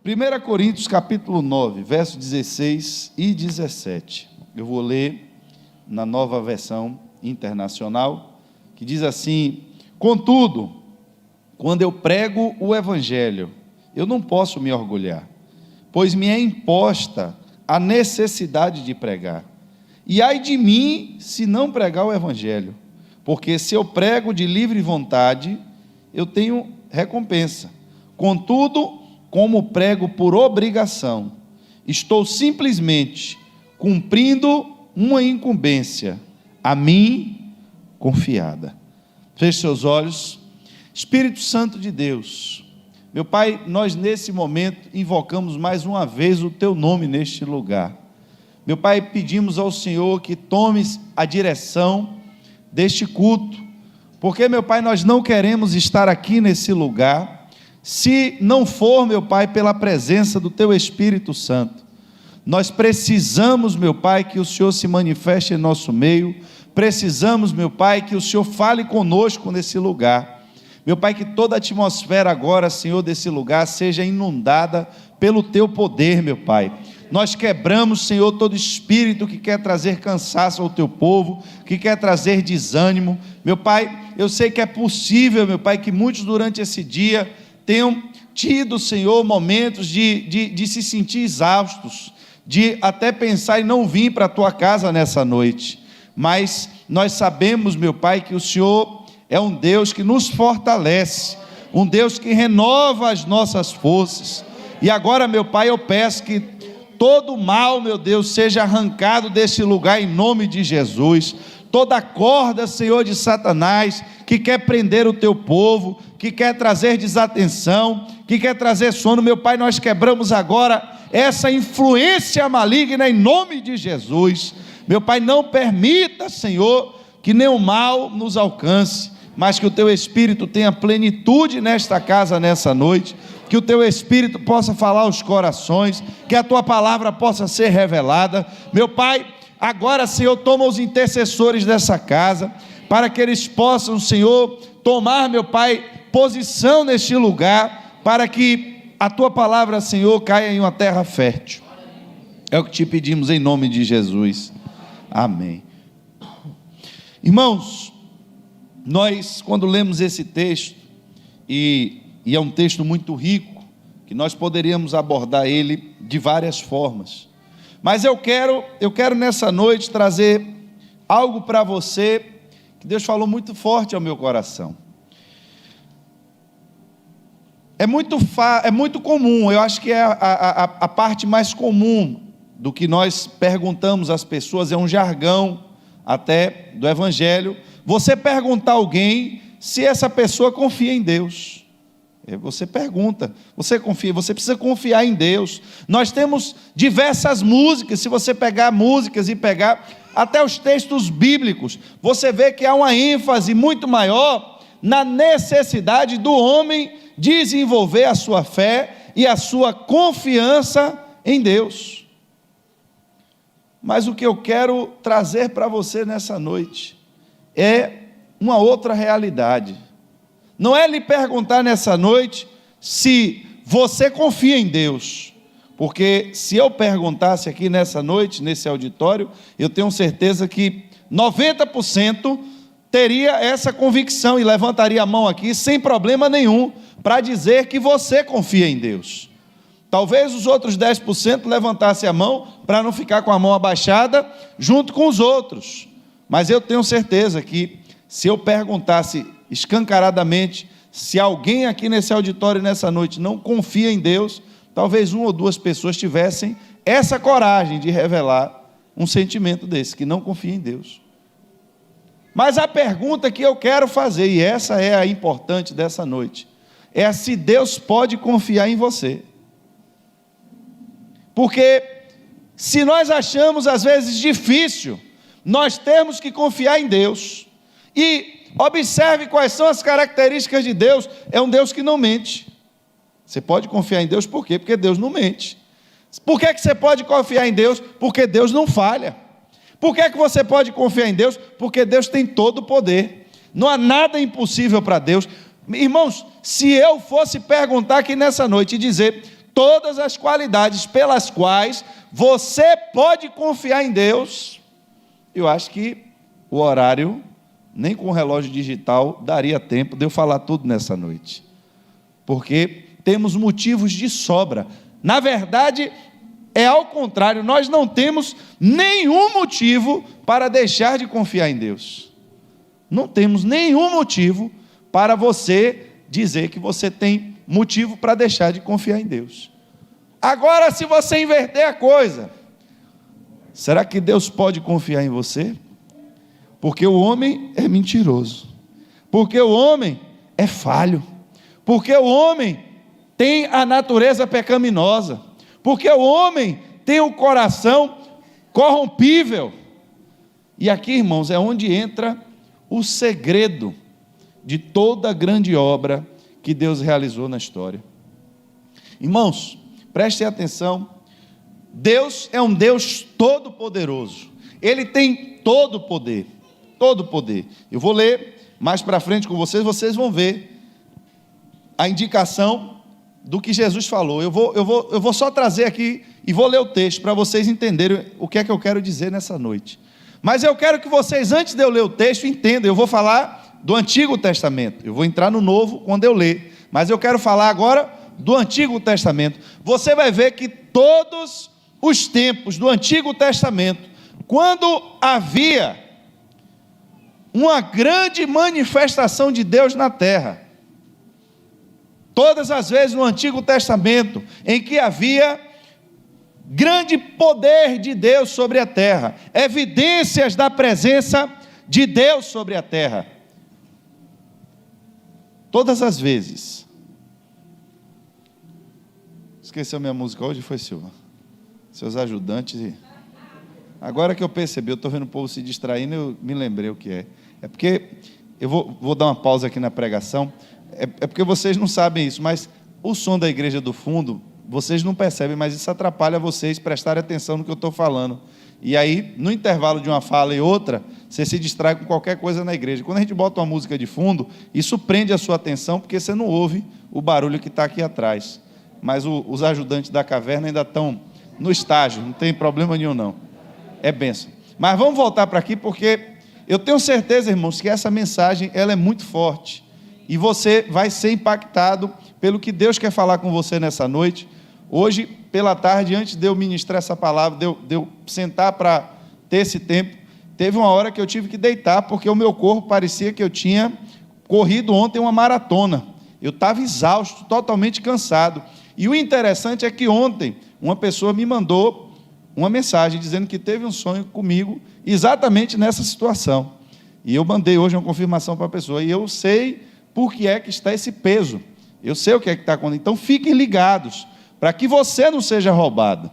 1 Coríntios capítulo 9, versos 16 e 17. Eu vou ler na Nova Versão Internacional, que diz assim: contudo, quando eu prego o Evangelho, eu não posso me orgulhar, pois me é imposta a necessidade de pregar. E ai de mim se não pregar o Evangelho, porque se eu prego de livre vontade, eu tenho recompensa. Contudo, como prego por obrigação, estou simplesmente cumprindo uma incumbência a mim confiada. Feche seus olhos. Espírito Santo de Deus, meu Pai, nós nesse momento invocamos mais uma vez o Teu nome neste lugar. Meu Pai, pedimos ao Senhor que tomes a direção deste culto, porque, meu Pai, nós não queremos estar aqui nesse lugar se não for, meu Pai, pela presença do Teu Espírito Santo. Nós precisamos, meu Pai, que o Senhor se manifeste em nosso meio, precisamos, meu Pai, que o Senhor fale conosco nesse lugar. Meu Pai, que toda a atmosfera agora, Senhor, desse lugar seja inundada pelo Teu poder, meu Pai. Nós quebramos, Senhor, todo espírito que quer trazer cansaço ao Teu povo, que quer trazer desânimo. Meu Pai, eu sei que é possível, meu Pai, que muitos durante esse dia tenham tido, Senhor, momentos de se sentir exaustos, de até pensar em não vir para a Tua casa nessa noite. Mas nós sabemos, meu Pai, que o Senhor é um Deus que nos fortalece, um Deus que renova as nossas forças. E agora, meu Pai, eu peço que todo mal, meu Deus, seja arrancado desse lugar em nome de Jesus. Toda corda, Senhor, de Satanás, que quer prender o Teu povo, que quer trazer desatenção, que quer trazer sono, meu Pai, nós quebramos agora essa influência maligna em nome de Jesus. Meu Pai, não permita, Senhor, que nenhum mal nos alcance, mas que o Teu Espírito tenha plenitude nesta casa, nessa noite, que o Teu Espírito possa falar aos corações, que a Tua palavra possa ser revelada. Meu Pai, agora, Senhor, toma os intercessores dessa casa, para que eles possam, Senhor, tomar, meu Pai, posição neste lugar, para que a Tua palavra, Senhor, caia em uma terra fértil. É o que te pedimos em nome de Jesus. Amém. Irmãos, nós, quando lemos esse texto, e é um texto muito rico, que nós poderíamos abordar ele de várias formas, mas eu quero nessa noite trazer algo para você, que Deus falou muito forte ao meu coração. É muito comum, eu acho que é a parte mais comum do que nós perguntamos às pessoas, é um jargão até do Evangelho, você perguntar a alguém se essa pessoa confia em Deus. Você pergunta, você confia, você precisa confiar em Deus. Nós temos diversas músicas, se você pegar músicas e pegar até os textos bíblicos, você vê que há uma ênfase muito maior na necessidade do homem desenvolver a sua fé e a sua confiança em Deus. Mas o que eu quero trazer para você nessa noite é uma outra realidade. Não é lhe perguntar nessa noite se você confia em Deus, porque se eu perguntasse aqui nessa noite, nesse auditório, eu tenho certeza que 90% teria essa convicção e levantaria a mão aqui sem problema nenhum para dizer que você confia em Deus. Talvez os outros 10% levantassem a mão para não ficar com a mão abaixada junto com os outros, mas eu tenho certeza que se eu perguntasse escancaradamente se alguém aqui nesse auditório nessa noite não confia em Deus, talvez uma ou duas pessoas tivessem essa coragem de revelar um sentimento desse, que não confia em Deus. Mas a pergunta que eu quero fazer, e essa é a importante dessa noite, é se Deus pode confiar em você. Porque se nós achamos às vezes difícil, nós temos que confiar em Deus. E observe quais são as características de Deus. É um Deus que não mente. Você pode confiar em Deus por quê? Porque Deus não mente. Por que você pode confiar em Deus? Porque Deus não falha. Por que você pode confiar em Deus? Porque Deus tem todo o poder. Não há nada impossível para Deus. Irmãos, se eu fosse perguntar aqui nessa noite e dizer todas as qualidades pelas quais você pode confiar em Deus. Eu acho que o horário, nem com o relógio digital, daria tempo de eu falar tudo nessa noite, porque temos motivos de sobra. Na verdade, é ao contrário, nós não temos nenhum motivo para deixar de confiar em Deus. Não temos nenhum motivo para você dizer que você tem motivo para deixar de confiar em Deus. Agora, se você inverter a coisa, será que Deus pode confiar em você? Porque o homem é mentiroso, porque o homem é falho, porque o homem tem a natureza pecaminosa, porque o homem tem o coração corrompível. E aqui, irmãos, é onde entra o segredo de toda a grande obra que Deus realizou na história. Irmãos, prestem atenção, Deus é um Deus todo-poderoso, Ele tem todo o poder, todo o poder. Eu vou ler mais para frente com vocês, vocês vão ver a indicação do que Jesus falou. Eu vou só trazer aqui e vou ler o texto para vocês entenderem o que é que eu quero dizer nessa noite. Mas eu quero que vocês, antes de eu ler o texto, entendam. Eu vou falar do Antigo Testamento, eu vou entrar no Novo quando eu ler, mas eu quero falar agora do Antigo Testamento. Você vai ver que todos os tempos do Antigo Testamento, quando havia uma grande manifestação de Deus na terra, todas as vezes no Antigo Testamento em que havia grande poder de Deus sobre a terra, evidências da presença de Deus sobre a terra, todas as vezes. Esqueceu minha música hoje? Foi Silva? Seus ajudantes. Agora que eu percebi, eu estou vendo o povo se distraindo, eu me lembrei o que é. É porque, eu vou dar uma pausa aqui na pregação, é porque vocês não sabem isso, mas o som da igreja do fundo, vocês não percebem, mas isso atrapalha vocês prestarem atenção no que eu estou falando. E aí, no intervalo de uma fala e outra, você se distrai com qualquer coisa na igreja. Quando a gente bota uma música de fundo, isso prende a sua atenção, porque você não ouve o barulho que está aqui atrás. Mas os ajudantes da caverna ainda estão no estágio, não tem problema nenhum não. É bênção. Mas vamos voltar para aqui, porque eu tenho certeza, irmãos, que essa mensagem ela é muito forte. E você vai ser impactado pelo que Deus quer falar com você nessa noite. Hoje, pela tarde, antes de eu ministrar essa palavra, de eu sentar para ter esse tempo, teve uma hora que eu tive que deitar, porque o meu corpo parecia que eu tinha corrido ontem uma maratona. Eu estava exausto, totalmente cansado. E o interessante é que ontem, uma pessoa me mandou uma mensagem dizendo que teve um sonho comigo, exatamente nessa situação. E eu mandei hoje uma confirmação para a pessoa, e eu sei por que é que está esse peso. Eu sei o que é que está acontecendo. Então fiquem ligados, para que você não seja roubado,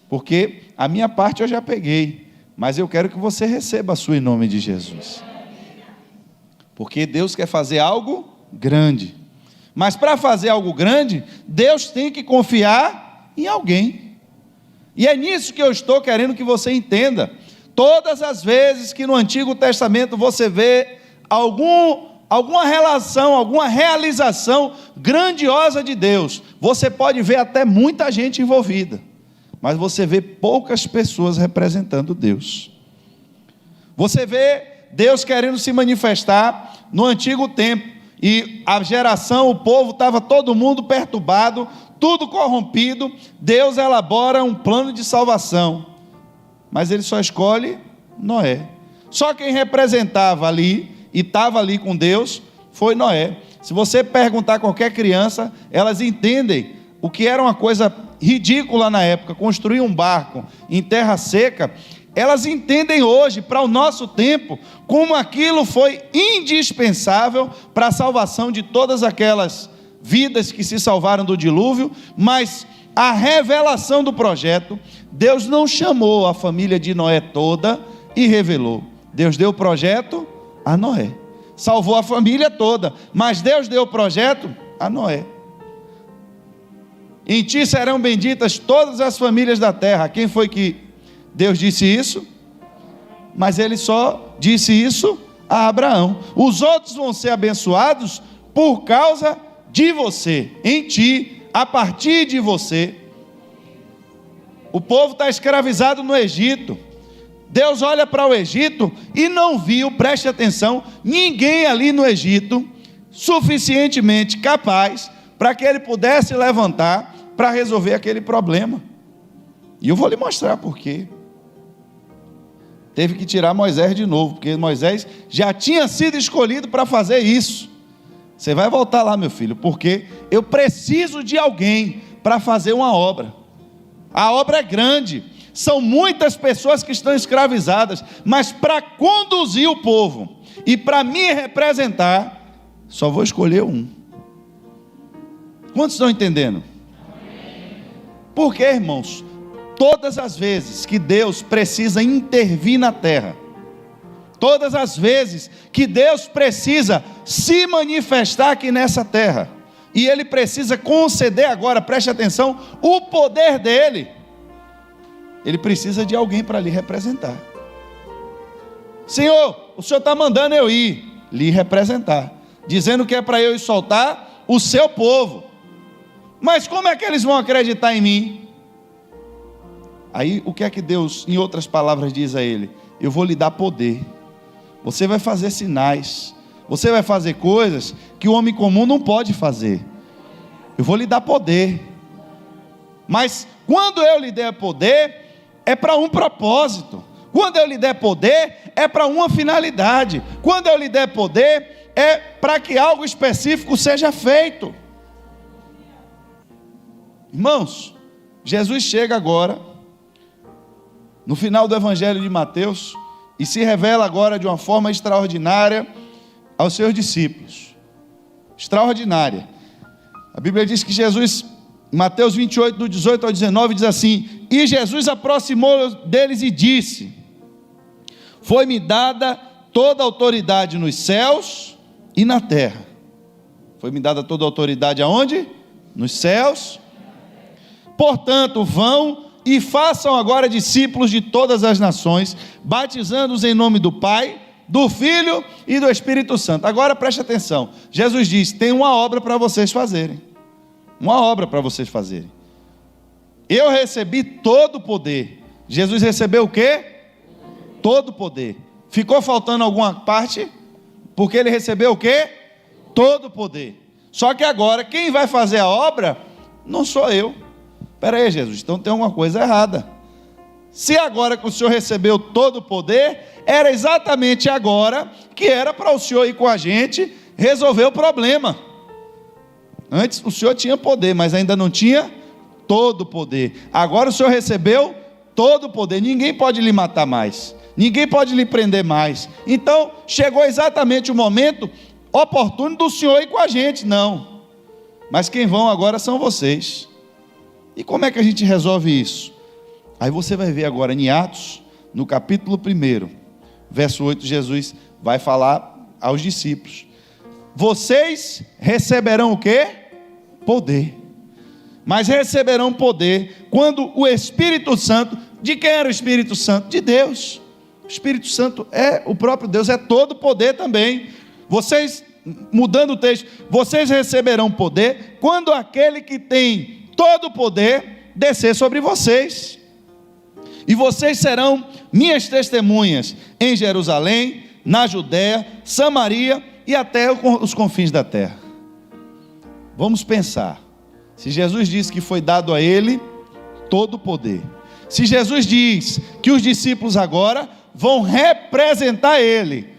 porque a minha parte eu já peguei, mas eu quero que você receba a sua em nome de Jesus, porque Deus quer fazer algo grande, mas para fazer algo grande, Deus tem que confiar em alguém, e é nisso que eu estou querendo que você entenda. Todas as vezes que no Antigo Testamento você vê alguma relação, alguma realização grandiosa de Deus, você pode ver até muita gente envolvida, mas você vê poucas pessoas representando Deus. Você vê Deus querendo se manifestar no antigo tempo, e a geração, o povo, estava todo mundo perturbado, tudo corrompido. Deus elabora um plano de salvação, mas Ele só escolhe Noé. Só quem representava ali e estava ali com Deus foi Noé. Se você perguntar a qualquer criança, elas entendem o que era uma coisa ridícula na época, construir um barco em terra seca. Elas entendem hoje, para o nosso tempo, como aquilo foi indispensável para a salvação de todas aquelas vidas que se salvaram do dilúvio. Mas a revelação do projeto, Deus não chamou a família de Noé toda e revelou. Deus deu o projeto a Noé, salvou a família toda, mas Deus deu o projeto a Noé. Em ti serão benditas todas as famílias da terra. Quem foi que Deus disse isso? Mas Ele só disse isso a Abraão. Os outros vão ser abençoados por causa de você. Em ti a partir de você, o povo está escravizado no Egito. Deus olha para o Egito e não viu, preste atenção, ninguém ali no Egito suficientemente capaz para que ele pudesse levantar para resolver aquele problema. E eu vou lhe mostrar por quê. Teve que tirar Moisés de novo, porque Moisés já tinha sido escolhido para fazer isso. Você vai voltar lá, meu filho, porque eu preciso de alguém para fazer uma obra. A obra é grande, são muitas pessoas que estão escravizadas, mas para conduzir o povo e para me representar, só vou escolher um. Quantos estão entendendo? Por quê, irmãos? Todas as vezes que Deus precisa intervir na terra, todas as vezes que Deus precisa se manifestar aqui nessa terra, e Ele precisa conceder agora, preste atenção, o poder dEle, Ele precisa de alguém para lhe representar. Senhor, o Senhor está mandando eu ir, lhe representar, dizendo que é para eu ir soltar o seu povo, mas como é que eles vão acreditar em mim? Aí o que é que Deus, em outras palavras, diz a ele? Eu vou lhe dar poder, você vai fazer sinais, você vai fazer coisas que o homem comum não pode fazer. Eu vou lhe dar poder, mas quando eu lhe der poder, é para um propósito. Quando eu lhe der poder, é para uma finalidade. Quando eu lhe der poder, é para que algo específico seja feito. Irmãos, Jesus chega agora no final do Evangelho de Mateus e se revela agora de uma forma extraordinária aos seus discípulos. Extraordinária. A Bíblia diz que Jesus, em Mateus 28, do 18 ao 19, diz assim: e Jesus aproximou deles e disse: foi-me dada toda a autoridade nos céus e na terra. Foi-me dada toda a autoridade aonde? Nos céus. Portanto, vão e façam agora discípulos de todas as nações, batizando-os em nome do Pai, do Filho e do Espírito Santo. Agora preste atenção, Jesus diz, tem uma obra para vocês fazerem, uma obra para vocês fazerem. Eu recebi todo o poder. Jesus recebeu o quê? Todo o poder. Ficou faltando alguma parte? Porque ele recebeu o quê? Todo o poder. Só que agora, quem vai fazer a obra, não sou eu. Espera aí, Jesus, então tem alguma coisa errada. Se agora que o Senhor recebeu todo o poder, era exatamente agora que era para o Senhor ir com a gente resolver o problema. Antes o Senhor tinha poder, mas ainda não tinha todo o poder. Agora o Senhor recebeu todo o poder, ninguém pode lhe matar mais, ninguém pode lhe prender mais. Então chegou exatamente o momento oportuno do Senhor ir com a gente. Não, mas quem vão agora são vocês. E como é que a gente resolve isso? Aí você vai ver agora em Atos, no capítulo 1, verso 8, Jesus vai falar aos discípulos: vocês receberão o quê? Poder. Mas receberão poder quando o Espírito Santo, de quem era o Espírito Santo? De Deus. O Espírito Santo é o próprio Deus, é todo poder também. Vocês, mudando o texto, vocês receberão poder quando aquele que tem todo o poder descer sobre vocês, e vocês serão minhas testemunhas em Jerusalém, na Judéia, Samaria e até os confins da terra. Vamos pensar, se Jesus diz que foi dado a ele todo o poder, se Jesus diz que os discípulos agora vão representar ele,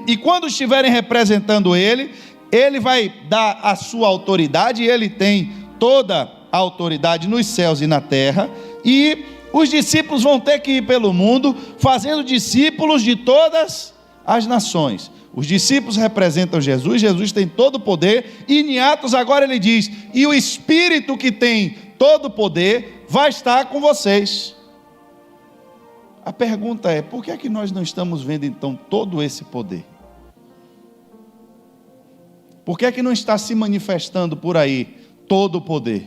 e quando estiverem representando ele, ele vai dar a sua autoridade, e ele tem toda a autoridade nos céus e na terra, e os discípulos vão ter que ir pelo mundo, fazendo discípulos de todas as nações. Os discípulos representam Jesus, Jesus tem todo o poder, e em Atos agora ele diz, e o Espírito que tem todo o poder, vai estar com vocês. A pergunta é, por que é que nós não estamos vendo então todo esse poder? Por que é que não está se manifestando por aí todo o poder?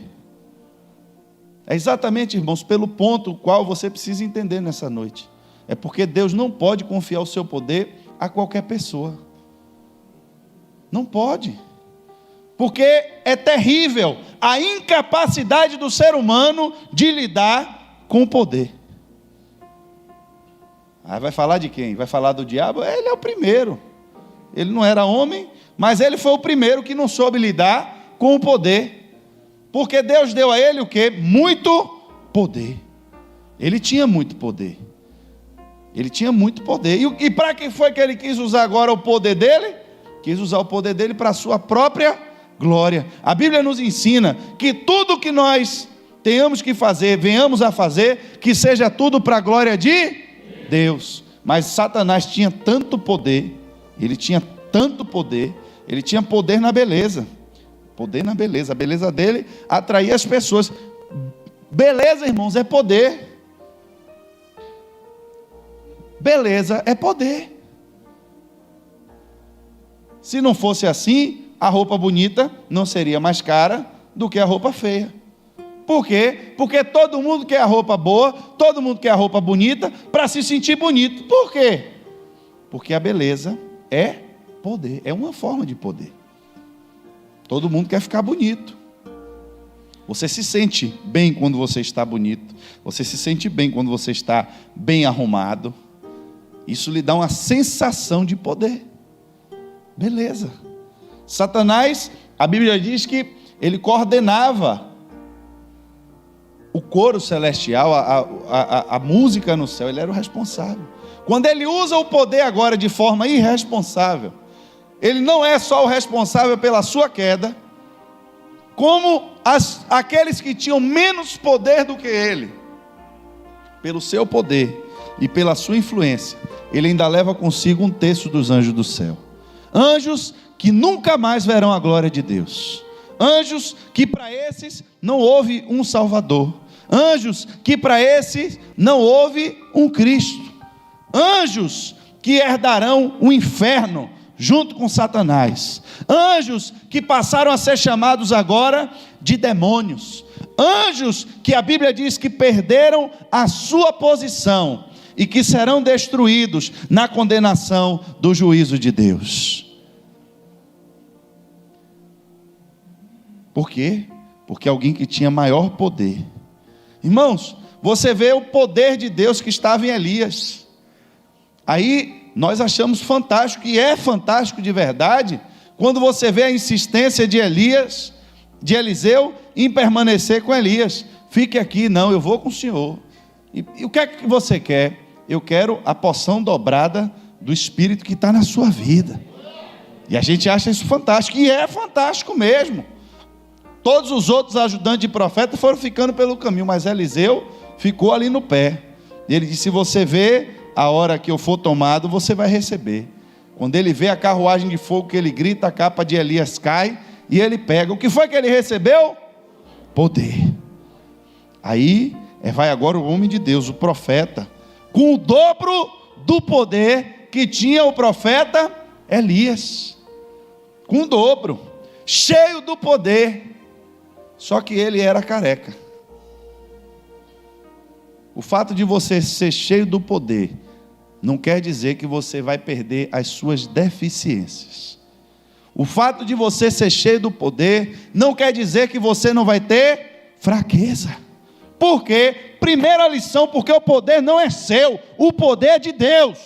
É exatamente, irmãos, pelo ponto qual você precisa entender nessa noite. É porque Deus não pode confiar o seu poder a qualquer pessoa. Não pode. Porque é terrível a incapacidade do ser humano de lidar com o poder. Aí vai falar de quem? Vai falar do diabo? Ele é o primeiro. Ele não era homem, mas ele foi o primeiro que não soube lidar com o poder. Porque Deus deu a ele o quê? Muito poder. Ele tinha muito poder. Ele tinha muito poder. E para que foi que ele quis usar agora o poder dele? Quis usar o poder dele para a sua própria glória. A Bíblia nos ensina que tudo que nós tenhamos que fazer, venhamos a fazer, que seja tudo para a glória de Deus. Mas Satanás tinha tanto poder, ele tinha tanto poder, ele tinha poder na beleza. Poder na beleza. A beleza dele atraía as pessoas. Beleza, irmãos, é poder. Beleza é poder. Se não fosse assim, a roupa bonita não seria mais cara do que a roupa feia. Por quê? Porque todo mundo quer a roupa boa, todo mundo quer a roupa bonita para se sentir bonito. Por quê? Porque a beleza é poder, é uma forma de poder. Todo mundo quer ficar bonito. Você se sente bem quando você está bonito. Você se sente bem quando você está bem arrumado. Isso lhe dá uma sensação de poder. Beleza. Satanás, a Bíblia diz que ele coordenava o coro celestial, a música no céu. Ele era o responsável. Quando ele usa o poder agora de forma irresponsável, ele não é só o responsável pela sua queda, como aqueles que tinham menos poder do que ele, pelo seu poder e pela sua influência, ele ainda leva consigo 1/3 dos anjos do céu. Anjos que nunca mais verão a glória de Deus. Anjos que para esses não houve um Salvador. Anjos que para esses não houve um Cristo. Anjos que herdarão o inferno junto com Satanás. Anjos que passaram a ser chamados agora de demônios. Anjos que a Bíblia diz que perderam a sua posição e que serão destruídos na condenação do juízo de Deus. Por quê? Porque alguém que tinha maior poder. Irmãos, você vê o poder de Deus que estava em Elias. Aí nós achamos fantástico, e é fantástico de verdade, quando você vê a insistência de Eliseu em permanecer com Elias. Fique aqui, não, eu vou com o senhor. E o que é que você quer? Eu quero a porção dobrada do Espírito que está na sua vida. E a gente acha isso fantástico, e é fantástico mesmo. Todos os outros ajudantes de profeta foram ficando pelo caminho, mas Eliseu ficou ali no pé. E ele disse: se você vê a hora que eu for tomado, você vai receber. Quando ele vê a carruagem de fogo que ele grita, a capa de Elias cai e ele pega. O que foi que ele recebeu? Poder. Aí vai agora o homem de Deus, o profeta, com o dobro do poder que tinha o profeta Elias. Com o dobro, cheio do poder. Só que ele era careca. O fato de você ser cheio do poder não quer dizer que você vai perder as suas deficiências. O fato de você ser cheio do poder não quer dizer que você não vai ter fraqueza. Por quê? Primeira lição, porque o poder não é seu, o poder é de Deus.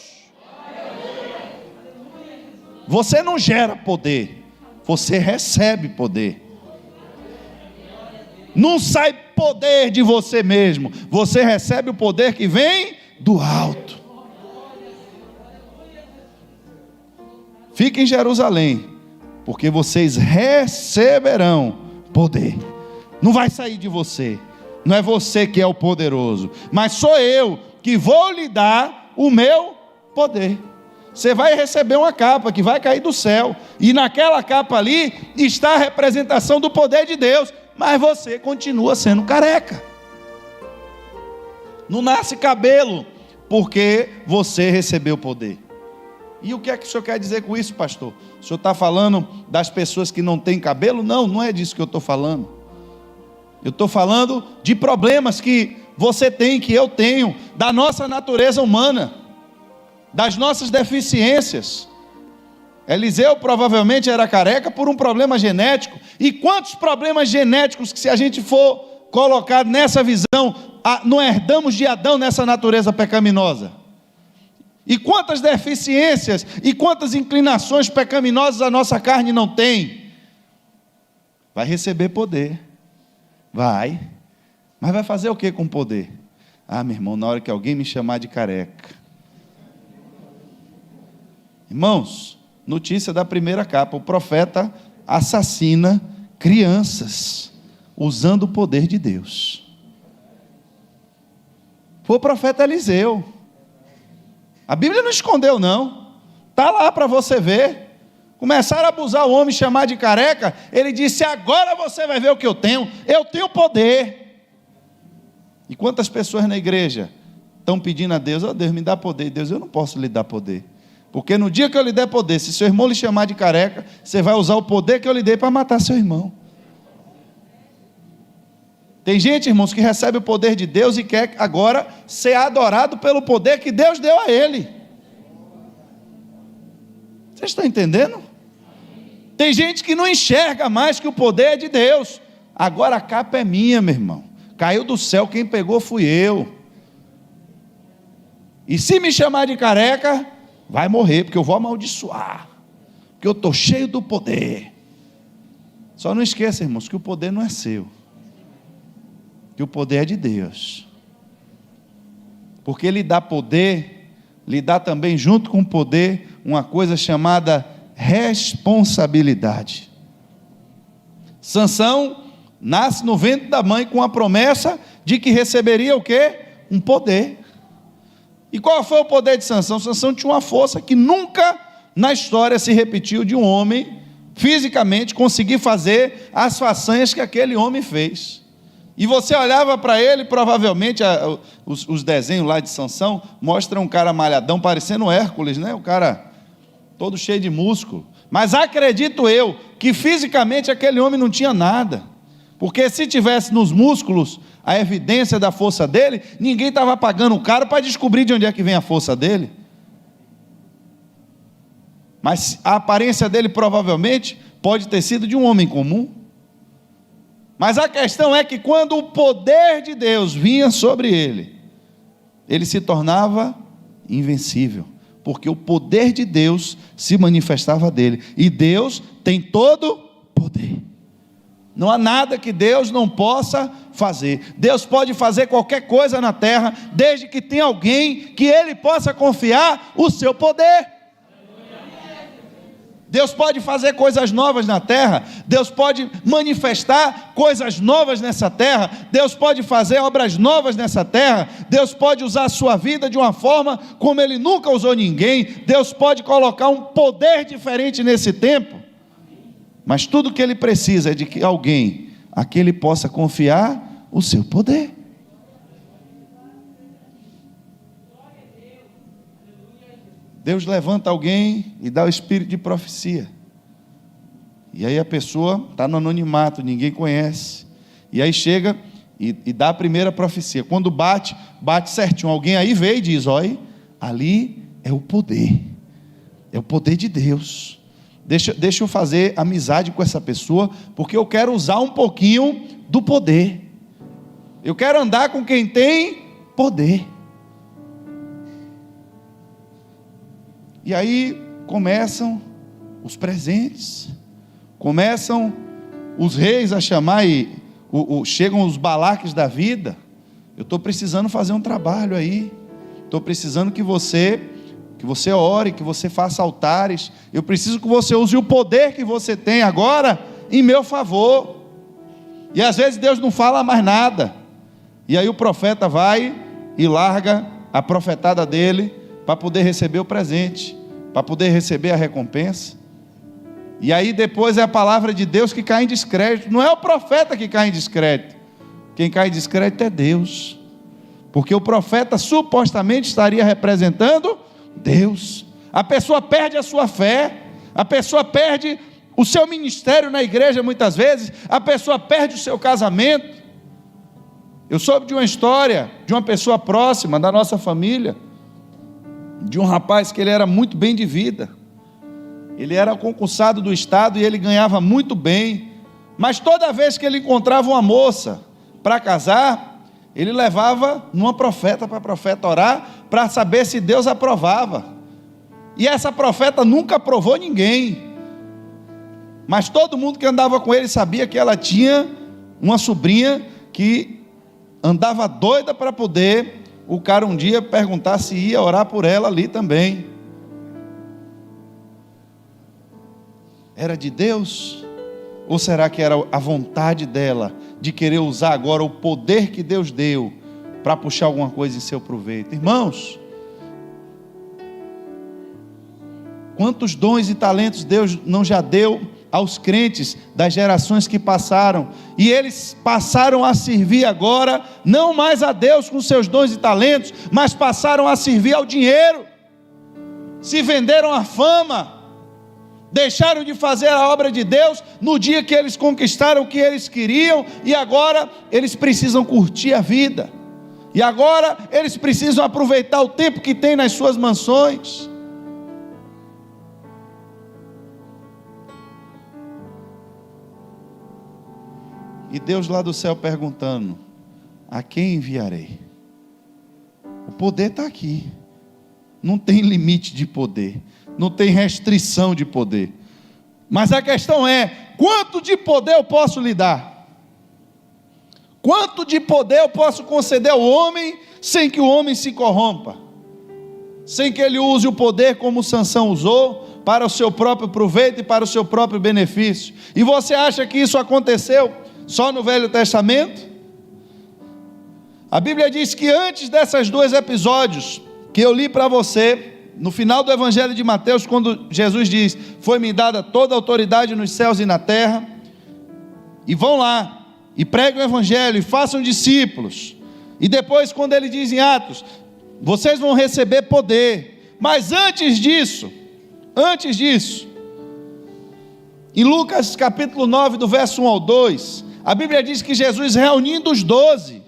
Você não gera poder, você recebe poder. Não sai poder de você mesmo, você recebe o poder que vem do alto. Fique em Jerusalém, porque vocês receberão poder. Não vai sair de você, não é você que é o poderoso, mas sou eu que vou lhe dar o meu poder. Você vai receber uma capa que vai cair do céu, e naquela capa ali está a representação do poder de Deus. Mas você continua sendo careca. Não nasce cabelo, porque você recebeu poder. E o que é que o senhor quer dizer com isso, pastor? O senhor está falando das pessoas que não têm cabelo? Não, não é disso que eu estou falando. Eu estou falando de problemas que você tem, que eu tenho, da nossa natureza humana, das nossas deficiências. Eliseu provavelmente era careca por um problema genético. E quantos problemas genéticos que, se a gente for colocar nessa visão, não herdamos de Adão nessa natureza pecaminosa? E quantas deficiências e quantas inclinações pecaminosas a nossa carne não tem? Vai receber poder. Vai. Mas vai fazer o que com poder? Ah, meu irmão, na hora que alguém me chamar de careca. Irmãos, notícia da primeira capa: o profeta assassina crianças usando o poder de Deus. Foi o profeta Eliseu. A Bíblia não escondeu, não. Está lá para você ver. Começaram a abusar o homem, chamar de careca. Ele disse: agora você vai ver o que eu tenho poder. E quantas pessoas na igreja estão pedindo a Deus: oh, Deus, me dá poder. Deus, eu não posso lhe dar poder, porque no dia que eu lhe der poder, se seu irmão lhe chamar de careca, você vai usar o poder que eu lhe dei para matar seu irmão. Tem gente, irmãos, que recebe o poder de Deus e quer agora ser adorado pelo poder que Deus deu a ele. Vocês estão entendendo? Tem gente que não enxerga mais que o poder é de Deus. Agora a capa é minha, meu irmão. Caiu do céu, quem pegou fui eu. E se me chamar de careca, vai morrer, porque eu vou amaldiçoar, porque eu estou cheio do poder. Só não esqueça, irmãos, que o poder não é seu, que o poder é de Deus. Porque Ele dá poder, lhe dá também junto com o poder uma coisa chamada responsabilidade. Sansão nasce no ventre da mãe com a promessa de que receberia o quê? Um poder. E qual foi o poder de Sansão? Sansão tinha uma força que nunca na história se repetiu, de um homem fisicamente conseguir fazer as façanhas que aquele homem fez. E você olhava para ele, provavelmente os desenhos lá de Sansão mostram um cara malhadão, parecendo Hércules, né? O cara todo cheio de músculo. Mas acredito eu que fisicamente aquele homem não tinha nada, porque se tivesse nos músculos a evidência da força dele, ninguém estava pagando o cara para descobrir de onde é que vem a força dele. Mas a aparência dele provavelmente pode ter sido de um homem comum. Mas a questão é que quando o poder de Deus vinha sobre ele, ele se tornava invencível, porque o poder de Deus se manifestava dele, e Deus tem todo poder. Não há nada que Deus não possa fazer. Deus pode fazer qualquer coisa na terra, desde que tenha alguém que Ele possa confiar o seu poder. Deus pode fazer coisas novas na terra, Deus pode manifestar coisas novas nessa terra, Deus pode fazer obras novas nessa terra, Deus pode usar a sua vida de uma forma como Ele nunca usou ninguém, Deus pode colocar um poder diferente nesse tempo, mas tudo que Ele precisa é de que alguém a que Ele possa confiar o seu poder. Deus levanta alguém e dá o espírito de profecia, e aí a pessoa está no anonimato, ninguém conhece, e aí chega e dá a primeira profecia. Quando bate certinho, alguém aí vê e diz: olha, ali é o poder de Deus, deixa eu fazer amizade com essa pessoa, porque eu quero usar um pouquinho do poder, eu quero andar com quem tem poder. E aí começam os presentes, começam os reis a chamar, e chegam os Balaques da vida. Eu estou precisando fazer um trabalho aí, estou precisando que você ore, que você faça altares, eu preciso que você use o poder que você tem agora em meu favor. E às vezes Deus não fala mais nada, e aí o profeta vai e larga a profetada dele para poder receber o presente, para poder receber a recompensa. E aí depois é a palavra de Deus que cai em descrédito. Não é o profeta que cai em descrédito, quem cai em descrédito é Deus, porque o profeta supostamente estaria representando Deus. A pessoa perde a sua fé, a pessoa perde o seu ministério na igreja muitas vezes, a pessoa perde o seu casamento. Eu soube de uma história de uma pessoa próxima da nossa família, de um rapaz que ele era muito bem de vida. ele era concursado do Estado e ele ganhava muito bem, mas toda vez que ele encontrava uma moça para casar, ele levava uma profeta para a profeta orar, para saber se Deus aprovava, e essa profeta nunca aprovou ninguém, mas todo mundo que andava com ele sabia que ela tinha uma sobrinha que andava doida para poder o cara um dia perguntar se ia orar por ela ali também. Era de Deus? Ou será que era a vontade dela de querer usar agora o poder que Deus deu para puxar alguma coisa em seu proveito? Irmãos, quantos dons e talentos Deus não já deu aos crentes das gerações que passaram, e eles passaram a servir agora, não mais a Deus com seus dons e talentos, mas passaram a servir ao dinheiro, se venderam à fama, deixaram de fazer a obra de Deus no dia que eles conquistaram o que eles queriam, e agora eles precisam curtir a vida, e agora eles precisam aproveitar o tempo que tem nas suas mansões. E Deus lá do céu perguntando: a quem enviarei? O poder está aqui, não tem limite de poder, não tem restrição de poder, mas a questão é: quanto de poder eu posso lhe dar? Quanto de poder eu posso conceder ao homem, sem que o homem se corrompa, sem que ele use o poder como Sansão usou, para o seu próprio proveito e para o seu próprio benefício? E você acha que isso aconteceu só no Velho Testamento? A Bíblia diz que antes desses dois episódios que eu li para você, no final do Evangelho de Mateus, quando Jesus diz: foi-me dada toda a autoridade nos céus e na terra, e vão lá, e preguem o Evangelho, e façam discípulos, e depois quando ele diz em Atos: vocês vão receber poder, mas antes disso, em Lucas capítulo 9, do verso 1 ao 2, a Bíblia diz que Jesus, reunindo os 12,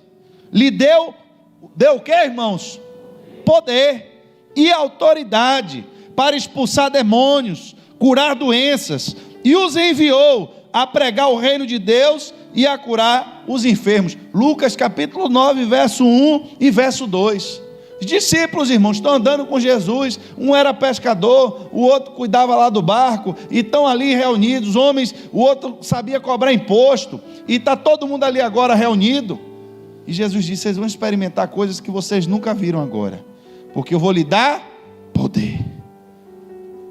lhe deu o que, irmãos? Poder e autoridade para expulsar demônios, curar doenças, e os enviou a pregar o reino de Deus e a curar os enfermos. Lucas capítulo 9, verso 1 e verso 2. Os discípulos, irmãos, estão andando com Jesus, um era pescador, o outro cuidava lá do barco, e estão ali reunidos, homens, o outro sabia cobrar imposto, e está todo mundo ali agora reunido, e Jesus disse: vocês vão experimentar coisas que vocês nunca viram agora, porque eu vou lhe dar poder.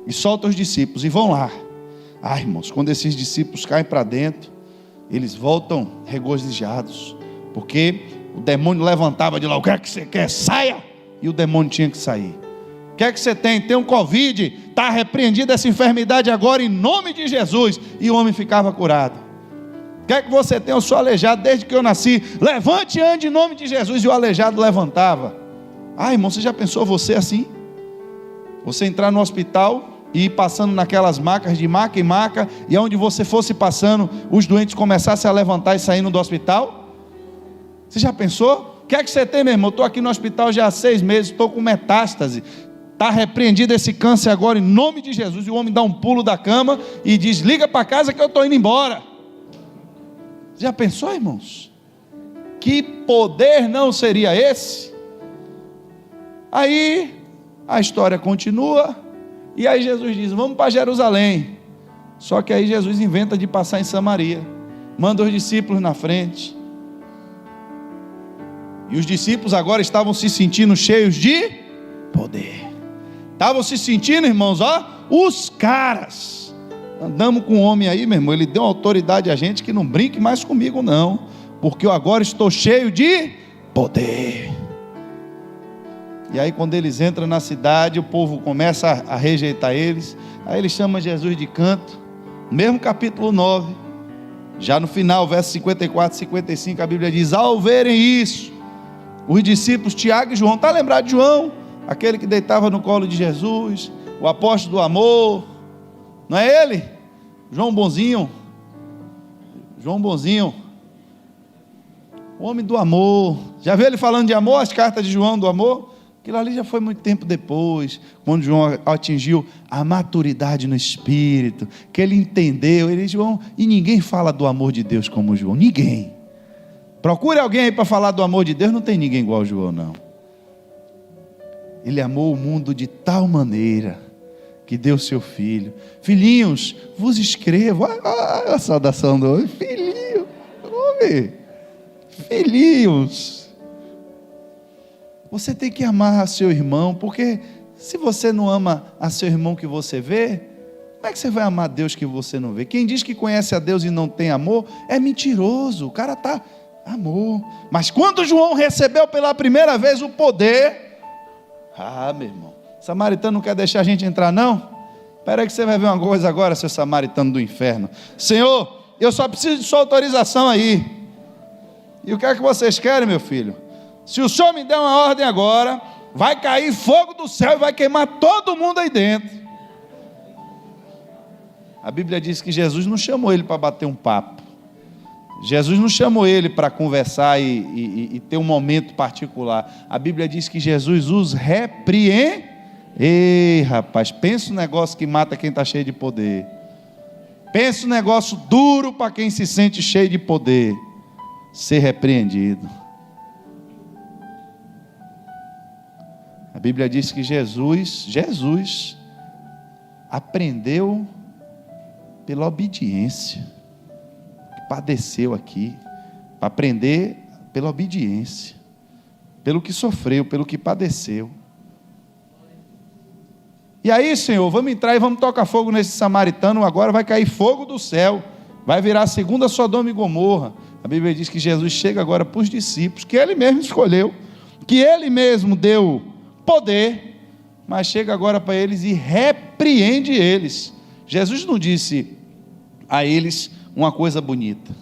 E solta os discípulos, e vão lá. Irmãos, quando esses discípulos caem para dentro, eles voltam regozijados, porque o demônio levantava de lá: o que é que você quer? Saia! E o demônio tinha que sair. O que é que você tem? Tem um Covid, está repreendida essa enfermidade agora em nome de Jesus, e o homem ficava curado. O que é que você tem? Eu sou aleijado desde que eu nasci, levante e ande em nome de Jesus, e o aleijado levantava. Irmão, você já pensou você assim? Você entrar no hospital e ir passando naquelas macas, de maca em maca, e onde você fosse passando, os doentes começassem a levantar e saindo do hospital? Você já pensou? O que é que você tem, meu irmão? Eu estou aqui no hospital já há 6 meses, estou com metástase, está repreendido esse câncer agora em nome de Jesus. E o homem dá um pulo da cama e diz: liga para casa que eu estou indo embora. Já pensou, irmãos? Que poder não seria esse? Aí a história continua, e aí Jesus diz: vamos para Jerusalém. Só que aí Jesus inventa de passar em Samaria, manda os discípulos na frente, e os discípulos agora estavam se sentindo cheios de poder, estavam se sentindo, irmãos, os caras. Andamos com um homem aí, meu irmão, ele deu autoridade a gente, que não brinque mais comigo não, porque eu agora estou cheio de poder. E aí quando eles entram na cidade, o povo começa a rejeitar eles, aí ele chama Jesus de canto, mesmo capítulo 9, já no final, versos 54 e 55, a Bíblia diz: ao verem isso, os discípulos Tiago e João, está lembrado de João? Aquele que deitava no colo de Jesus, o apóstolo do amor, não é ele? João Bonzinho, o homem do amor. Já viu ele falando de amor, as cartas de João do amor? Aquilo ali já foi muito tempo depois, quando João atingiu a maturidade no Espírito, que ele entendeu, João, e ninguém fala do amor de Deus como João, ninguém. Procure alguém aí para falar do amor de Deus, não tem ninguém igual a João, não. Ele amou o mundo de tal maneira, que deu seu Filho. Filhinhos, vos escrevo, a saudação do homem, filhinho, homem, filhinhos. Você tem que amar seu irmão, porque se você não ama a seu irmão que você vê, como é que você vai amar Deus que você não vê? Quem diz que conhece a Deus e não tem amor, é mentiroso. O cara está amor. Mas quando João recebeu pela primeira vez o poder, meu irmão, samaritano não quer deixar a gente entrar não? Espera aí que você vai ver uma coisa agora, seu samaritano do inferno. Senhor, eu só preciso de sua autorização aí. E o que é que vocês querem, meu filho? Se o Senhor me der uma ordem agora, vai cair fogo do céu e vai queimar todo mundo aí dentro. A Bíblia diz que Jesus não chamou ele para bater um papo. Jesus não chamou ele para conversar e ter um momento particular. A Bíblia diz que Jesus os repreende. Ei, rapaz, pensa um negócio que mata quem está cheio de poder. Pensa um negócio duro para quem se sente cheio de poder. Ser repreendido. A Bíblia diz que Jesus aprendeu pela obediência. Padeceu aqui, para aprender pela obediência, pelo que sofreu, pelo que padeceu. E aí, Senhor, vamos entrar e vamos tocar fogo nesse samaritano, agora vai cair fogo do céu, vai virar a segunda Sodoma e Gomorra. A Bíblia diz que Jesus chega agora para os discípulos, que ele mesmo escolheu, que ele mesmo deu poder, mas chega agora para eles e repreende eles. Jesus não disse a eles uma coisa bonita.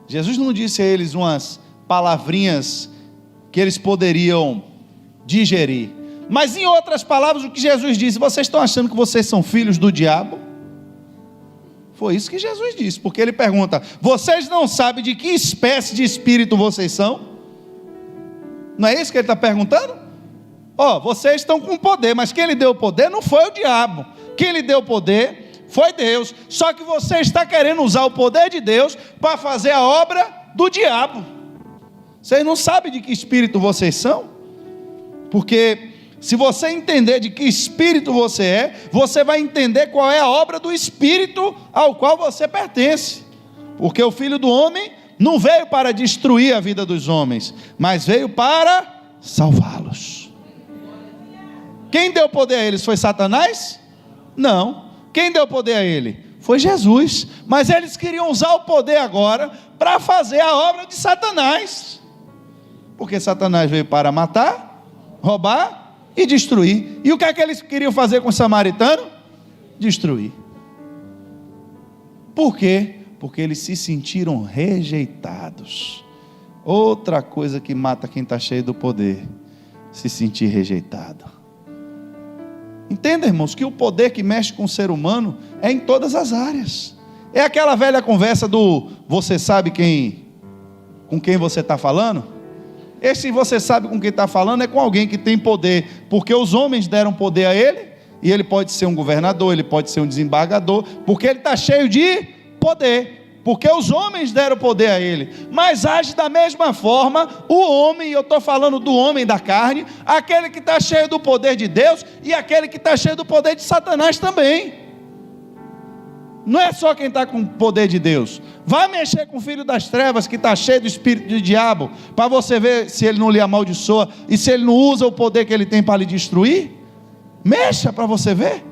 Jesus não disse a eles umas palavrinhas que eles poderiam digerir. Mas em outras palavras, o que Jesus disse: vocês estão achando que vocês são filhos do diabo? Foi isso que Jesus disse, porque ele pergunta: vocês não sabem de que espécie de espírito vocês são? Não é isso que ele está perguntando? Vocês estão com poder, mas quem lhe deu o poder não foi o diabo. Quem lhe deu o poder foi Deus, só que você está querendo usar o poder de Deus para fazer a obra do diabo. Vocês não sabem de que espírito vocês são? Porque se você entender de que espírito você é, você vai entender qual é a obra do espírito ao qual você pertence. Porque o Filho do Homem não veio para destruir a vida dos homens, mas veio para salvá-los. Quem deu poder a eles foi Satanás? Não. Quem deu poder a ele? Foi Jesus. Mas eles queriam usar o poder agora para fazer a obra de Satanás. Porque Satanás veio para matar, roubar e destruir. E o que é que eles queriam fazer com o samaritano? Destruir. Por quê? Porque eles se sentiram rejeitados. Outra coisa que mata quem está cheio do poder: se sentir rejeitado. Entenda, irmãos, que o poder que mexe com o ser humano é em todas as áreas. É aquela velha conversa do você sabe com quem você está falando? Esse você sabe com quem está falando é com alguém que tem poder, porque os homens deram poder a ele, e ele pode ser um governador, ele pode ser um desembargador, porque ele está cheio de poder, porque os homens deram poder a ele. Mas age da mesma forma o homem, e eu estou falando do homem da carne, aquele que está cheio do poder de Deus, e aquele que está cheio do poder de Satanás também. Não é só quem está com o poder de Deus. Vai mexer com o filho das trevas, que está cheio do espírito do diabo, para você ver se ele não lhe amaldiçoa, e se ele não usa o poder que ele tem para lhe destruir. Mexa para você ver.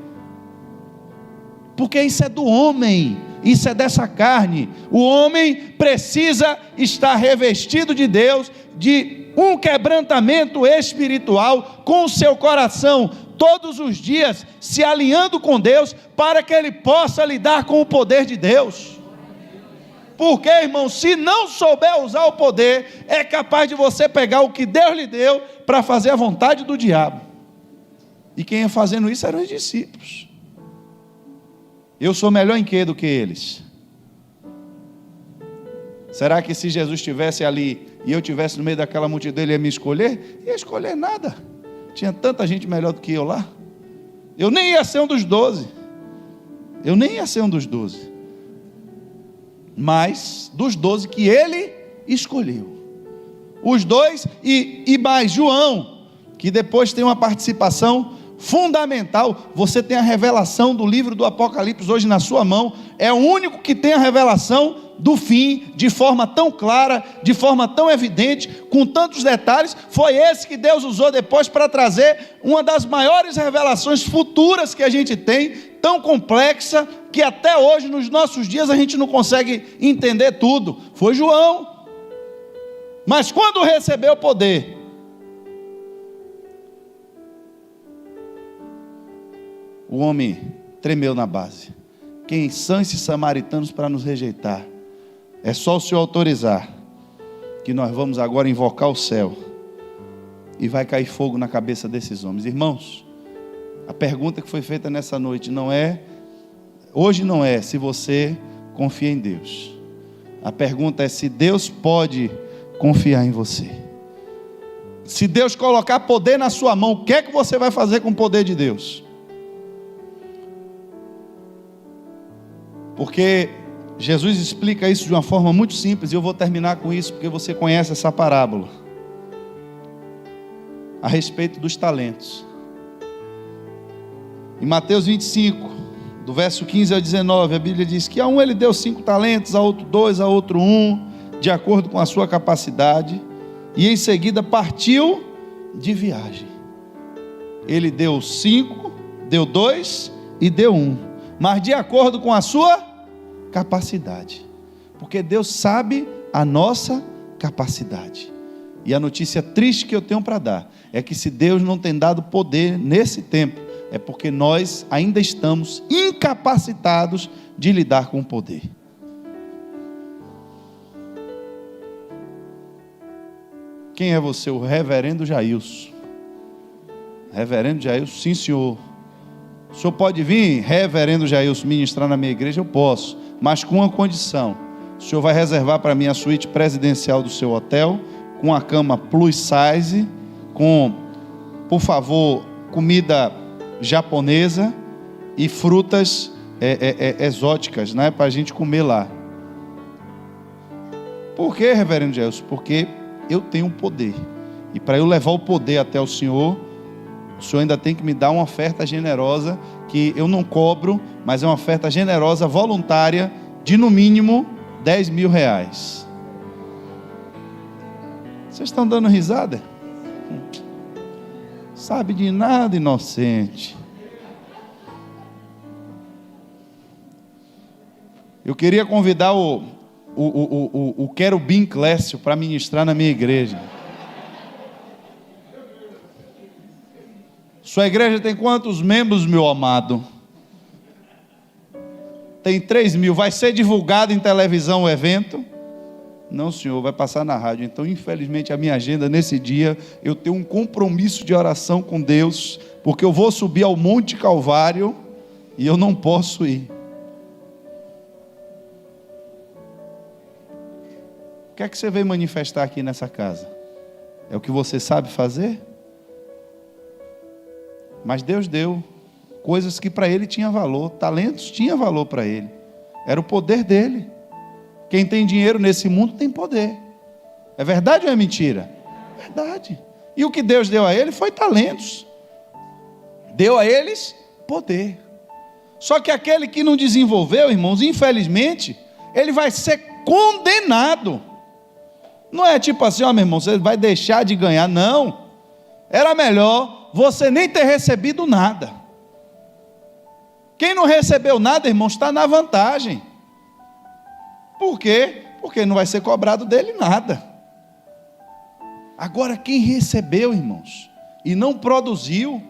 Porque isso é do homem, isso é dessa carne. O homem precisa estar revestido de Deus, de um quebrantamento espiritual, com o seu coração todos os dias se alinhando com Deus, para que ele possa lidar com o poder de Deus. Porque, irmão, se não souber usar o poder, é capaz de você pegar o que Deus lhe deu para fazer a vontade do diabo. E quem ia fazendo isso eram os discípulos. Eu sou melhor em quê do que eles? Será que se Jesus estivesse ali e eu estivesse no meio daquela multidão, ele ia me escolher? Ia escolher nada. Tinha tanta gente melhor do que eu lá. Eu nem ia ser um dos 12. Eu nem ia ser um dos 12. Mas dos 12 que ele escolheu. Os dois e mais João, que depois tem uma participação fundamental. Você tem a revelação do livro do Apocalipse hoje na sua mão. É o único que tem a revelação do fim, de forma tão clara, de forma tão evidente, com tantos detalhes. Foi esse que Deus usou depois para trazer uma das maiores revelações futuras que a gente tem, tão complexa, que até hoje, nos nossos dias, a gente não consegue entender tudo. Foi João. Mas quando recebeu o poder, o homem tremeu na base. Quem são esses samaritanos para nos rejeitar? É só o Senhor autorizar, que nós vamos agora invocar o céu, e vai cair fogo na cabeça desses homens. Irmãos, a pergunta que foi feita nessa noite hoje não é se você confia em Deus. A pergunta é se Deus pode confiar em você. Se Deus colocar poder na sua mão, o que é que você vai fazer com o poder de Deus? Porque Jesus explica isso de uma forma muito simples, e eu vou terminar com isso, porque você conhece essa parábola, a respeito dos talentos. Em Mateus 25, do verso 15 ao 19, a Bíblia diz que a um ele deu 5 talentos, a outro 2, a outro 1, de acordo com a sua capacidade, e em seguida partiu de viagem. Ele deu 5, deu 2 e deu 1, mas de acordo com a sua capacidade, porque Deus sabe a nossa capacidade. E a notícia triste que eu tenho para dar é que se Deus não tem dado poder nesse tempo, é porque nós ainda estamos incapacitados de lidar com o poder. Quem é você? O reverendo Jailson. Reverendo Jailson, sim senhor. O senhor pode vir, reverendo Jailson, ministrar na minha igreja? Eu posso, mas com uma condição: o senhor vai reservar para mim a suíte presidencial do seu hotel, com a cama plus size, com, por favor, comida japonesa e frutas exóticas, né, para a gente comer lá. Por que, reverendo Jailson? Porque eu tenho poder, e para eu levar o poder até o senhor ainda tem que me dar uma oferta generosa, que eu não cobro, mas é uma oferta generosa, voluntária, de no mínimo R$10.000. Vocês estão dando risada? Sabe de nada, inocente. Eu queria convidar o Querubim Clécio para ministrar na minha igreja. Sua igreja tem quantos membros, meu amado? Tem 3.000. Vai ser divulgado em televisão o evento? Não, senhor, vai passar na rádio. Então, infelizmente, a minha agenda nesse dia, eu tenho um compromisso de oração com Deus, porque eu vou subir ao Monte Calvário e eu não posso ir. O que é que você veio manifestar aqui nessa casa? É o que você sabe fazer? Mas Deus deu coisas que para ele tinha valor, talentos tinha valor para ele, era o poder dele. Quem tem dinheiro nesse mundo tem poder. É verdade ou é mentira? Verdade. E o que Deus deu a ele foi talentos, deu a eles poder. Só que aquele que não desenvolveu, irmãos, infelizmente, ele vai ser condenado. Não é tipo assim, ó, meu irmão, você vai deixar de ganhar. Não, era melhor você nem ter recebido nada. Quem não recebeu nada, irmão, está na vantagem. Por quê? Porque não vai ser cobrado dele nada. Agora, quem recebeu, irmãos, e não produziu,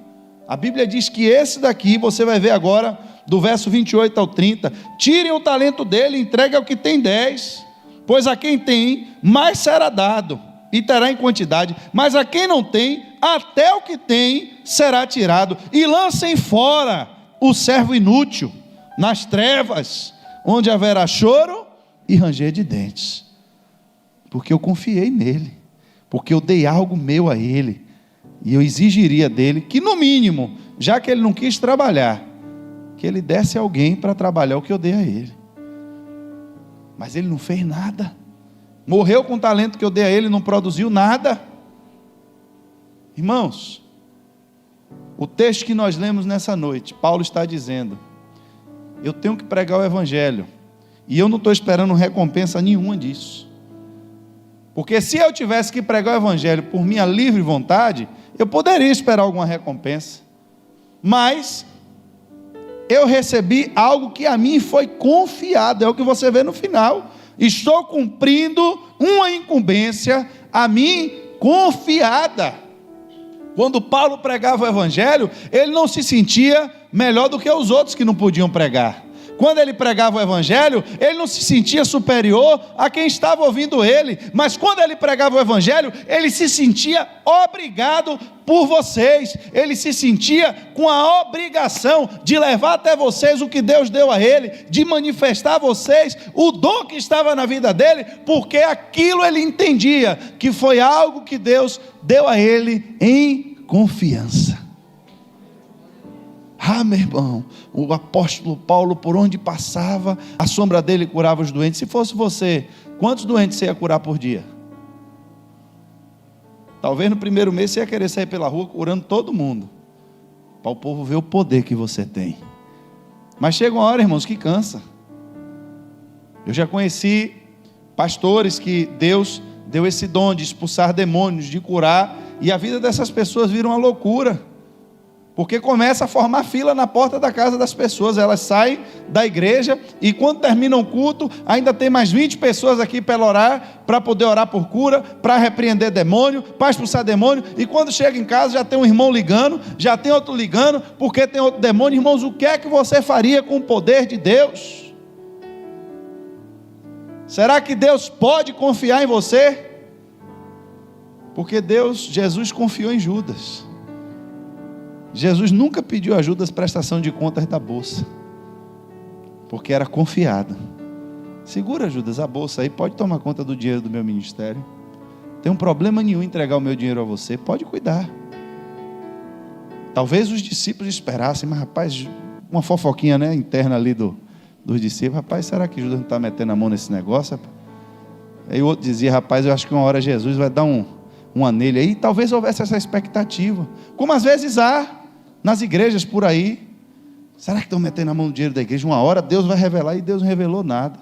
a Bíblia diz que esse daqui, você vai ver agora, do verso 28 ao 30, tirem o talento dele e entreguem ao que tem 10, pois a quem tem, mais será dado, e terá em quantidade, mas a quem não tem, até o que tem será tirado. E lancem fora o servo inútil nas trevas, onde haverá choro e ranger de dentes, porque eu confiei nele, porque eu dei algo meu a ele, E eu exigiria dele que, no mínimo, já que ele não quis trabalhar, que ele desse alguém para trabalhar o que eu dei a ele. Mas ele não fez nada. Morreu com o talento que eu dei a ele, não produziu nada. Irmãos, o texto que nós lemos nessa noite, Paulo está dizendo: eu tenho que pregar o evangelho, e eu não estou esperando recompensa nenhuma disso. Porque se eu tivesse que pregar o evangelho por minha livre vontade, eu poderia esperar alguma recompensa. Mas eu recebi algo que a mim foi confiado, é o que você vê no final. Estou cumprindo uma incumbência a mim confiada. Quando Paulo pregava o evangelho, ele não se sentia melhor do que os outros que não podiam pregar. Quando ele pregava o evangelho, ele não se sentia superior a quem estava ouvindo ele, mas quando ele pregava o evangelho, ele se sentia obrigado por vocês, ele se sentia com a obrigação de levar até vocês o que Deus deu a ele, de manifestar a vocês o dom que estava na vida dele, porque aquilo ele entendia que foi algo que Deus deu a ele em confiança. Meu irmão, o apóstolo Paulo, por onde passava, a sombra dele curava os doentes. Se fosse você, quantos doentes você ia curar por dia? Talvez no primeiro mês você ia querer sair pela rua curando todo mundo, para o povo ver o poder que você tem. Mas chega uma hora, irmãos, que cansa. Eu já conheci pastores que Deus deu esse dom de expulsar demônios, de curar, e a vida dessas pessoas vira uma loucura. Porque começa a formar fila na porta da casa das pessoas. Elas saem da igreja e quando termina o culto, ainda tem mais 20 pessoas aqui para orar, para poder orar por cura, para repreender demônio, para expulsar demônio. E quando chega em casa já tem um irmão ligando, já tem outro ligando, porque tem outro demônio. Irmãos, o que é que você faria com o poder de Deus? Será que Deus pode confiar em você? Porque Jesus confiou em Judas. Jesus nunca pediu a Judas prestação de contas da bolsa, porque era confiado. Segura, Judas, a bolsa aí, pode tomar conta do dinheiro do meu ministério. Tem um problema nenhum em entregar o meu dinheiro a você, pode cuidar. Talvez os discípulos esperassem, mas rapaz, uma fofoquinha, né, interna ali dos discípulos. Rapaz, será que Judas não está metendo a mão nesse negócio? Rapaz? Aí o outro dizia: rapaz, eu acho que uma hora Jesus vai dar um anelho aí. Talvez houvesse essa expectativa, como às vezes há nas igrejas por aí. Será que estão metendo a mão no dinheiro da igreja? Uma hora Deus vai revelar, e Deus não revelou nada.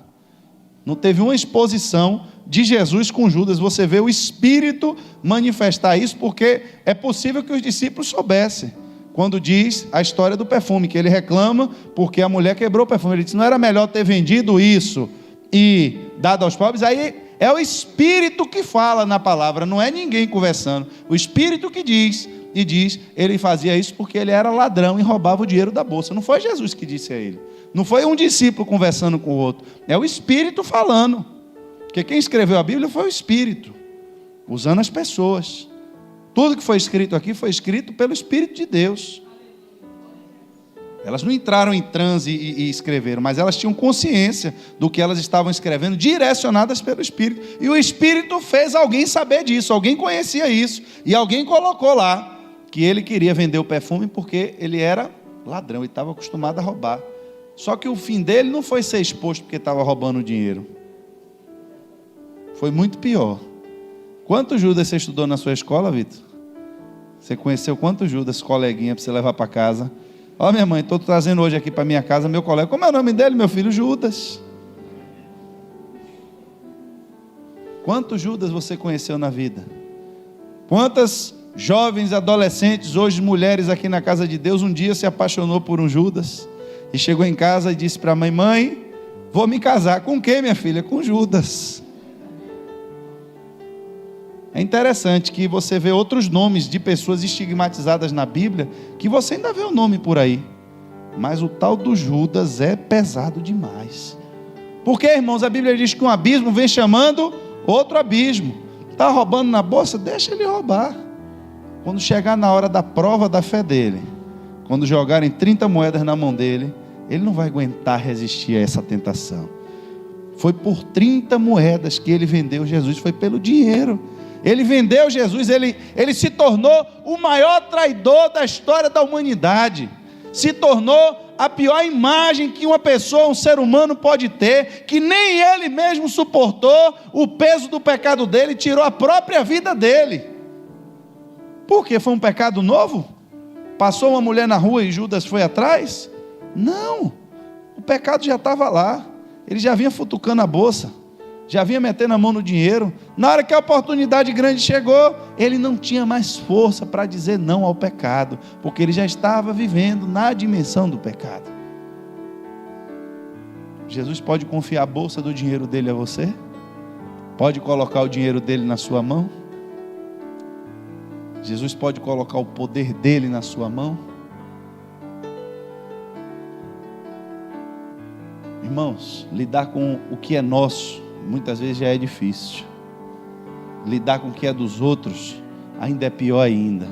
Não teve uma exposição de Jesus com Judas. Você vê o Espírito manifestar isso, porque é possível que os discípulos soubessem. Quando diz a história do perfume, que ele reclama porque a mulher quebrou o perfume. Ele disse: não era melhor ter vendido isso e dado aos pobres? Aí é o Espírito que fala na palavra, não é ninguém conversando. O Espírito que diz, e diz, ele fazia isso porque ele era ladrão e roubava o dinheiro da bolsa. Não foi Jesus que disse a ele, não foi um discípulo conversando com o outro, é o Espírito falando. Porque quem escreveu a Bíblia foi o Espírito, usando as pessoas. Tudo que foi escrito aqui foi escrito pelo Espírito de Deus. Elas não entraram em transe e escreveram, mas elas tinham consciência do que elas estavam escrevendo, direcionadas pelo Espírito. E o Espírito fez alguém saber disso, alguém conhecia isso, e alguém colocou lá que ele queria vender o perfume porque ele era ladrão e estava acostumado a roubar. Só que o fim dele não foi ser exposto porque estava roubando o dinheiro. Foi muito pior. Quantos Judas você estudou na sua escola, Vitor? Você conheceu quantos Judas, coleguinha, para você levar para casa? Ó, minha mãe, estou trazendo hoje aqui para minha casa meu colega. Como é o nome dele, meu filho? Judas. Quantos Judas você conheceu na vida? Quantas jovens, adolescentes, hoje mulheres aqui na casa de Deus, um dia se apaixonou por um Judas e chegou em casa e disse para a mãe: mãe, vou me casar. Com quem, minha filha? Com Judas. É interessante que você vê outros nomes de pessoas estigmatizadas na Bíblia, que você ainda vê o nome por aí, mas o tal do Judas é pesado demais. Porque, irmãos, a Bíblia diz que um abismo vem chamando outro abismo. Está roubando na bolsa? Deixa ele roubar. Quando chegar na hora da prova da fé dele, quando jogarem 30 moedas na mão dele, ele não vai aguentar resistir a essa tentação. Foi por 30 moedas que ele vendeu Jesus, foi pelo dinheiro. Ele vendeu Jesus, ele se tornou o maior traidor da história da humanidade. Se tornou a pior imagem que uma pessoa, um ser humano pode ter, que nem ele mesmo suportou o peso do pecado dele, tirou a própria vida dele. Por quê? Foi um pecado novo? Passou uma mulher na rua e Judas foi atrás? Não, o pecado já estava lá, ele já vinha futucando a bolsa, já vinha metendo a mão no dinheiro. Na hora que a oportunidade grande chegou, ele não tinha mais força para dizer não ao pecado, porque ele já estava vivendo na dimensão do pecado. Jesus pode confiar a bolsa do dinheiro dele a você? Pode colocar o dinheiro dele na sua mão? Jesus pode colocar o poder dele na sua mão? Irmãos, lidar com o que é nosso muitas vezes já é difícil. Lidar com o que é dos outros ainda é pior ainda.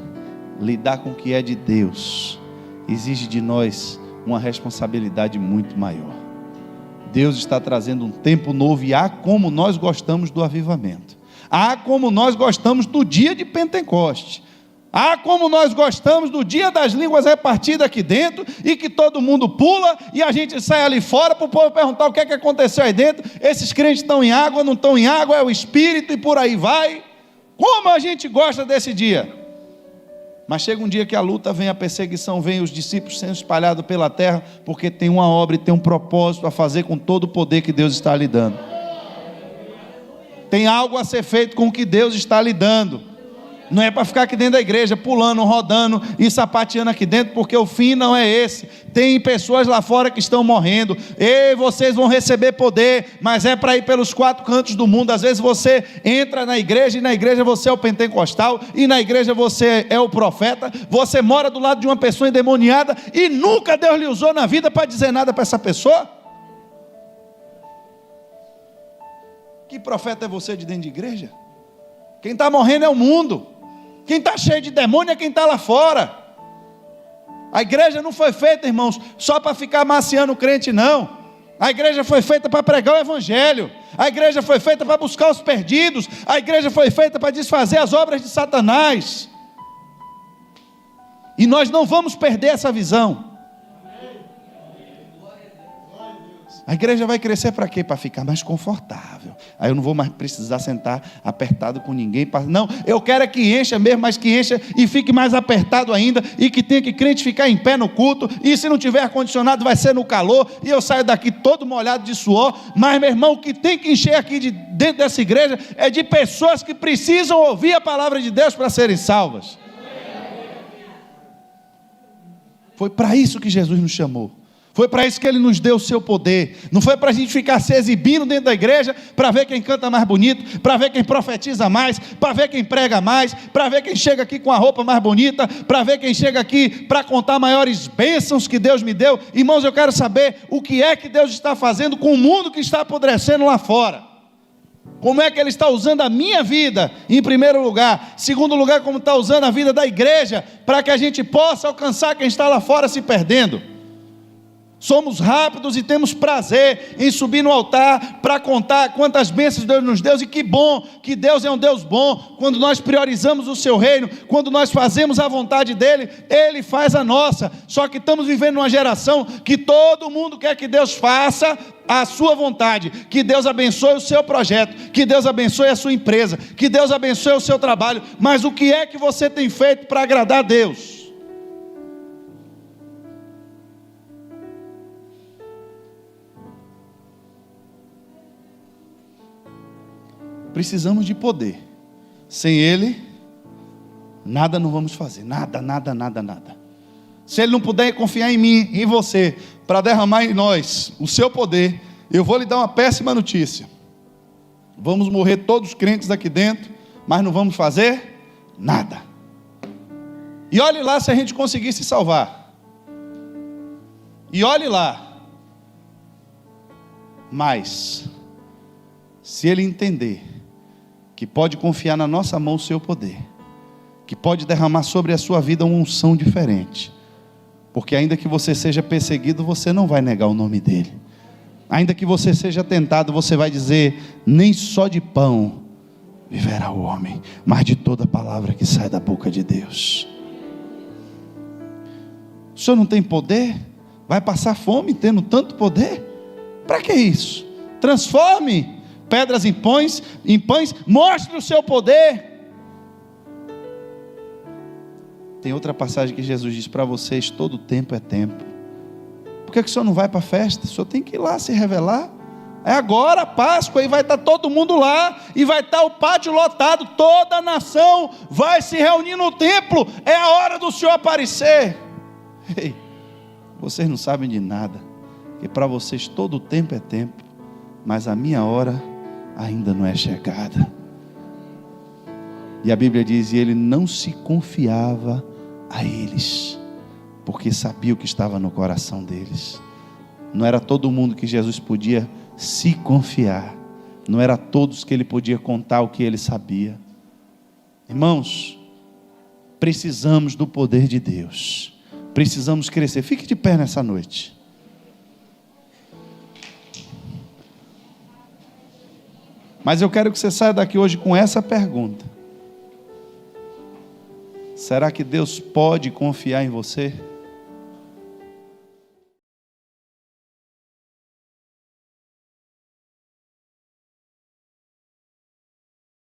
Lidar com o que é de Deus exige de nós uma responsabilidade muito maior. Deus está trazendo um tempo novo, e como nós gostamos do avivamento, como nós gostamos do dia de Pentecoste, como nós gostamos do dia das línguas repartidas aqui dentro, e que todo mundo pula, e a gente sai ali fora para o povo perguntar o que é que aconteceu aí dentro. Esses crentes estão em água, não estão em água, é o Espírito, e por aí vai. Como a gente gosta desse dia. Mas chega um dia que a luta vem, a perseguição vem, os discípulos sendo espalhados pela terra, porque tem uma obra e tem um propósito a fazer com todo o poder que Deus está lhe dando. Tem algo a ser feito com o que Deus está lhe dando. Não é para ficar aqui dentro da igreja, pulando, rodando e sapateando aqui dentro, porque o fim não é esse. Tem pessoas lá fora que estão morrendo, e vocês vão receber poder, mas é para ir pelos 4 cantos do mundo. Às vezes você entra na igreja, e na igreja você é o pentecostal, e na igreja você é o profeta. Você mora do lado de uma pessoa endemoniada, e nunca Deus lhe usou na vida para dizer nada para essa pessoa. Que profeta é você de dentro de igreja? Quem está morrendo é o mundo. Quem está cheio de demônio é quem está lá fora. A igreja não foi feita, irmãos, só para ficar maciando o crente, não. A igreja foi feita para pregar o evangelho. A igreja foi feita para buscar os perdidos. A igreja foi feita para desfazer as obras de Satanás. E nós não vamos perder essa visão. A igreja vai crescer para quê? Para ficar mais confortável. Aí eu não vou mais precisar sentar apertado com ninguém. Não, eu quero é que encha mesmo, mas que encha e fique mais apertado ainda. E que tenha que crente ficar em pé no culto. E se não tiver ar-condicionado, vai ser no calor. E eu saio daqui todo molhado de suor. Mas, meu irmão, o que tem que encher aqui dentro dessa igreja é de pessoas que precisam ouvir a palavra de Deus para serem salvas. Foi para isso que Jesus nos chamou. Foi para isso que Ele nos deu o seu poder. Não foi para a gente ficar se exibindo dentro da igreja, para ver quem canta mais bonito, para ver quem profetiza mais, para ver quem prega mais, para ver quem chega aqui com a roupa mais bonita, para ver quem chega aqui para contar maiores bênçãos que Deus me deu. Irmãos, eu quero saber o que é que Deus está fazendo com o mundo que está apodrecendo lá fora. Como é que Ele está usando a minha vida, em primeiro lugar. Segundo lugar, como está usando a vida da igreja, para que a gente possa alcançar quem está lá fora se perdendo. Somos rápidos e temos prazer em subir no altar para contar quantas bênçãos Deus nos deu, e que bom, que Deus é um Deus bom. Quando nós priorizamos o seu reino, quando nós fazemos a vontade dEle, Ele faz a nossa. Só que estamos vivendo uma geração que todo mundo quer que Deus faça a sua vontade, que Deus abençoe o seu projeto, que Deus abençoe a sua empresa, que Deus abençoe o seu trabalho. Mas o que é que você tem feito para agradar a Deus? Precisamos de poder. Sem Ele, nada não vamos fazer. Nada. Se Ele não puder confiar em mim, em você, para derramar em nós o seu poder, eu vou lhe dar uma péssima notícia. Vamos morrer todos crentes aqui dentro, mas não vamos fazer nada. E olhe lá se a gente conseguir se salvar. E olhe lá. Mas, se Ele entender que pode confiar na nossa mão o seu poder, que pode derramar sobre a sua vida uma unção diferente, porque ainda que você seja perseguido, você não vai negar o nome dEle. Ainda que você seja tentado, você vai dizer: nem só de pão viverá o homem, mas de toda palavra que sai da boca de Deus. O senhor não tem poder? Vai passar fome tendo tanto poder? Para que isso? Transforme pedras em pães, mostre o seu poder. Tem outra passagem que Jesus diz para vocês: todo tempo é tempo. Por que o senhor não vai para a festa? O senhor tem que ir lá se revelar. É agora a Páscoa, e vai estar todo mundo lá, e vai estar o pátio lotado, toda a nação vai se reunir no templo. É a hora do Senhor aparecer. Ei, vocês não sabem de nada, que para vocês todo o tempo é tempo, mas a minha hora ainda não é chegada. E a Bíblia diz: e ele não se confiava a eles, porque sabia o que estava no coração deles. Não era todo mundo que Jesus podia se confiar, não era a todos que ele podia contar o que ele sabia. Irmãos, precisamos do poder de Deus, precisamos crescer. Fique de pé nessa noite. Mas eu quero que você saia daqui hoje com essa pergunta: será que Deus pode confiar em você?